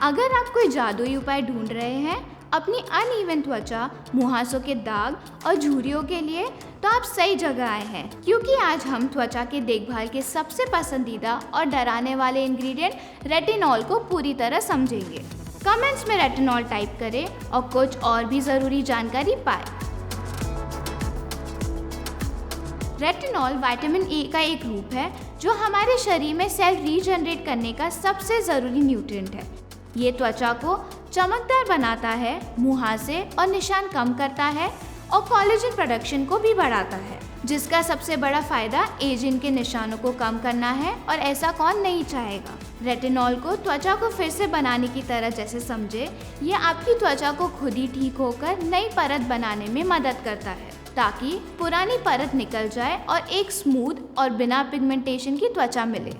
अगर आप कोई जादुई उपाय ढूंढ रहे हैं अपनी अनइवन त्वचा, मुहासों के दाग और झुर्रियों के लिए, तो आप सही जगह आए हैं, क्योंकि आज हम त्वचा के देखभाल के सबसे पसंदीदा और डराने वाले इंग्रेडिएंट रेटिनॉल को पूरी तरह समझेंगे। कमेंट्स में रेटिनॉल टाइप करें और कुछ और भी ज़रूरी जानकारी पाएं। रेटिनॉल विटामिन ए का एक रूप है जो हमारे शरीर में सेल रीजनरेट करने का सबसे ज़रूरी न्यूट्रिएंट है। ये त्वचा को चमकदार बनाता है, मुहासे और निशान कम करता है और कोलेजन प्रोडक्शन को भी बढ़ाता है, जिसका सबसे बड़ा फायदा एजिंग के निशानों को कम करना है, और ऐसा कौन नहीं चाहेगा। रेटिनॉल को त्वचा को फिर से बनाने की तरह जैसे समझे, ये आपकी त्वचा को खुद ही ठीक होकर नई परत बनाने में मदद करता है, ताकि पुरानी परत निकल जाए और एक स्मूथ और बिना पिगमेंटेशन की त्वचा मिले।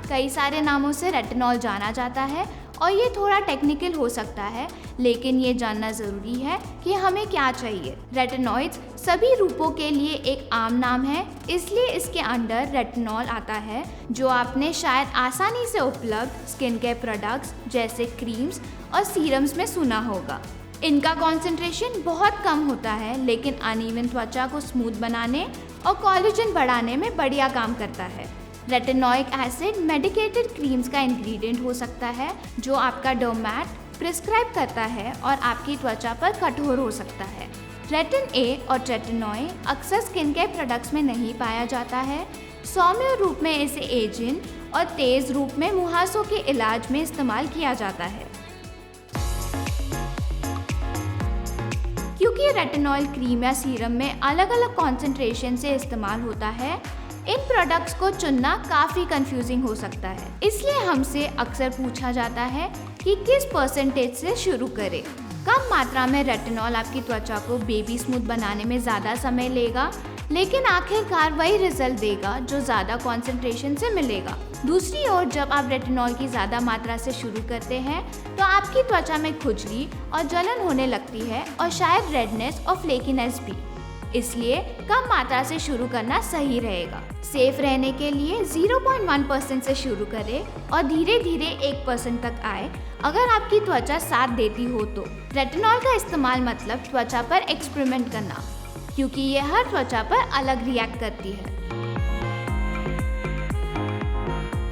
कई सारे नामों से रेटिनॉल जाना जाता है और ये थोड़ा टेक्निकल हो सकता है, लेकिन ये जानना ज़रूरी है कि हमें क्या चाहिए। रेटिनॉइड्स सभी रूपों के लिए एक आम नाम है, इसलिए इसके अंडर रेटिनॉल आता है, जो आपने शायद आसानी से उपलब्ध स्किन केयर प्रोडक्ट्स जैसे क्रीम्स और सीरम्स में सुना होगा। इनका कॉन्सेंट्रेशन बहुत कम होता है, लेकिन अनइवन त्वचा को स्मूथ बनाने और कोलेजन बढ़ाने में बढ़िया काम करता है। रेटिनोइक एसिड मेडिकेटेड क्रीम्स का इंग्रेडिएंट हो सकता है, जो आपका डर्मेट प्रिस्क्राइब करता है और आपकी त्वचा पर कठोर हो सकता है। रेटिन ए और रेटिनॉय अक्सर स्किन केयर प्रोडक्ट्स में नहीं पाया जाता है। सौम्य रूप में इसे एजिंग और तेज रूप में मुहासों के इलाज में इस्तेमाल किया जाता है। क्योंकि रेटिनॉल क्रीम या सीरम में अलग अलग कॉन्सेंट्रेशन से इस्तेमाल होता है, इन प्रोडक्ट्स को चुनना काफ़ी कंफ्यूजिंग हो सकता है। इसलिए हमसे अक्सर पूछा जाता है कि किस परसेंटेज से शुरू करें। कम मात्रा में रेटिनॉल आपकी त्वचा को बेबी स्मूथ बनाने में ज़्यादा समय लेगा, लेकिन आखिरकार वही रिजल्ट देगा जो ज़्यादा कॉन्सेंट्रेशन से मिलेगा। दूसरी ओर जब आप रेटिनॉल की ज़्यादा मात्रा से शुरू करते हैं तो आपकी त्वचा में खुजली और जलन होने लगती है और शायद रेडनेस और फ्लेकीनेस भी। इसलिए कम मात्रा से शुरू करना सही रहेगा। सेफ रहने के लिए 0.1% से शुरू करें और धीरे धीरे 1% तक आए। अगर आपकी त्वचा साथ देती हो तो रेटिनॉल का इस्तेमाल मतलब त्वचा पर एक्सपेरिमेंट करना, क्योंकि ये हर त्वचा पर अलग रिएक्ट करती है।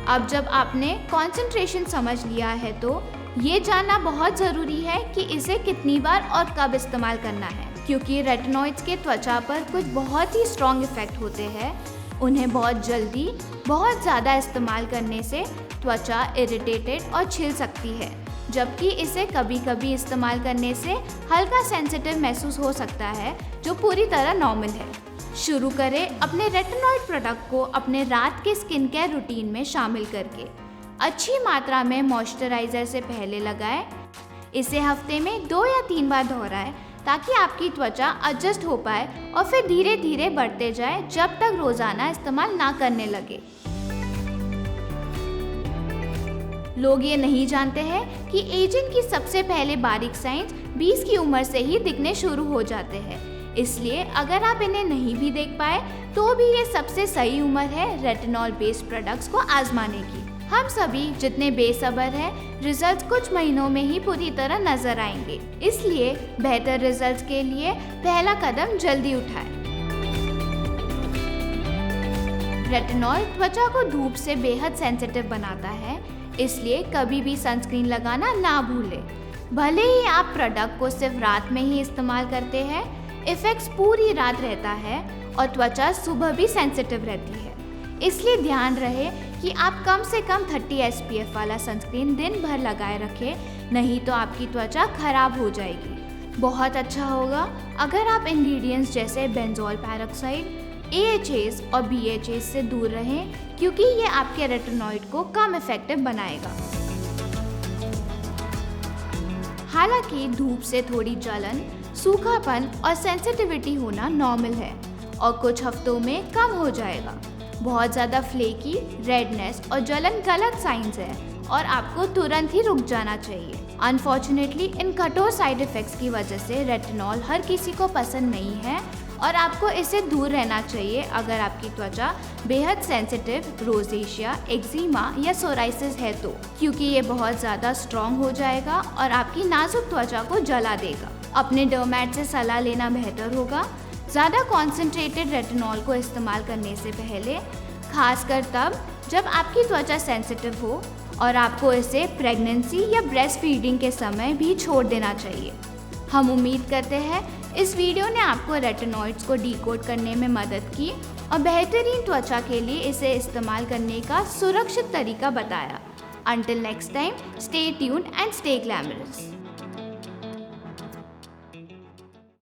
अब जब आपने कॉन्सेंट्रेशन समझ लिया है तो ये जानना बहुत ज़रूरी है कि इसे कितनी बार और कब इस्तेमाल करना है, क्योंकि रेटिनॉइड्स के त्वचा पर कुछ बहुत ही स्ट्रॉन्ग इफेक्ट होते हैं। उन्हें बहुत जल्दी बहुत ज़्यादा इस्तेमाल करने से त्वचा इरिटेटेड और छिल सकती है, जबकि इसे कभी कभी इस्तेमाल करने से हल्का सेंसिटिव महसूस हो सकता है, जो पूरी तरह नॉर्मल है। शुरू करें अपने रेटिनॉइड प्रोडक्ट को अपने रात के स्किन केयर रूटीन में शामिल करके। अच्छी मात्रा में मॉइस्चराइज़र से पहले लगाएं। इसे हफ्ते में 2 या 3 बार दोहराएं, ताकि आपकी त्वचा एडजस्ट हो पाए और फिर धीरे धीरे बढ़ते जाए जब तक रोजाना इस्तेमाल ना करने लगे। लोग ये नहीं जानते हैं कि एजिंग की सबसे पहले बारीक साइंस 20 की उम्र से ही दिखने शुरू हो जाते हैं। इसलिए अगर आप इन्हें नहीं भी देख पाए तो भी ये सबसे सही उम्र है रेटिनॉल बेस्ड प्रोडक्ट्स को आजमाने की। हम सभी जितने बेसब्र हैं, रिजल्ट्स कुछ महीनों में ही पूरी तरह नजर आएंगे। इसलिए बेहतर रिजल्ट्स के लिए पहला कदम जल्दी उठाएं। रेटिनॉल त्वचा को धूप से बेहद सेंसिटिव बनाता है, इसलिए कभी भी सनस्क्रीन लगाना ना भूलें। भले ही आप प्रोडक्ट को सिर्फ रात में ही इस्तेमाल करते हैं, इफेक्ट्स पूरी रात रहता है और त्वचा सुबह भी सेंसिटिव रहती है। इसलिए ध्यान रहे कि आप कम से कम 30 SPF वाला सनस्क्रीन दिन भर लगाए रखें, नहीं तो आपकी त्वचा खराब हो जाएगी। बहुत अच्छा होगा अगर आप इंग्रेडिएंट्स जैसे बेंजोल पेरोक्साइड, AHAs और BHAs से दूर रहें, क्योंकि ये आपके रेटिनॉइड को कम इफेक्टिव बनाएगा। हालांकि धूप से थोड़ी जलन, सूखापन और सेंसिटिविटी होना नॉर्मल है और कुछ हफ्तों में कम हो जाएगा। बहुत ज़्यादा फ्लेकी, रेडनेस और जलन गलत साइंस है और आपको तुरंत ही रुक जाना चाहिए। अनफॉर्चुनेटली इन कठोर साइड इफ़ेक्ट्स की वजह से रेटिनॉल हर किसी को पसंद नहीं है और आपको इससे दूर रहना चाहिए अगर आपकी त्वचा बेहद सेंसिटिव, रोजेशिया, एक्जिमा या सोराइसिस है तो, क्योंकि ये बहुत ज़्यादा स्ट्रॉन्ग हो जाएगा और आपकी नाजुक त्वचा को जला देगा। अपने डर्मैट से सलाह लेना बेहतर होगा। ज़्यादा कॉन्सेंट्रेटेड रेटिनॉल को इस्तेमाल करने से पहले, खासकर तब जब आपकी त्वचा सेंसिटिव हो, और आपको इसे प्रेगनेंसी या ब्रेस्ट फीडिंग के समय भी छोड़ देना चाहिए। हम उम्मीद करते हैं इस वीडियो ने आपको रेटिनॉइड्स को डिकोड करने में मदद की और बेहतरीन त्वचा के लिए इसे इस्तेमाल करने का सुरक्षित तरीका बताया। Until next time, stay tuned and stay glamorous.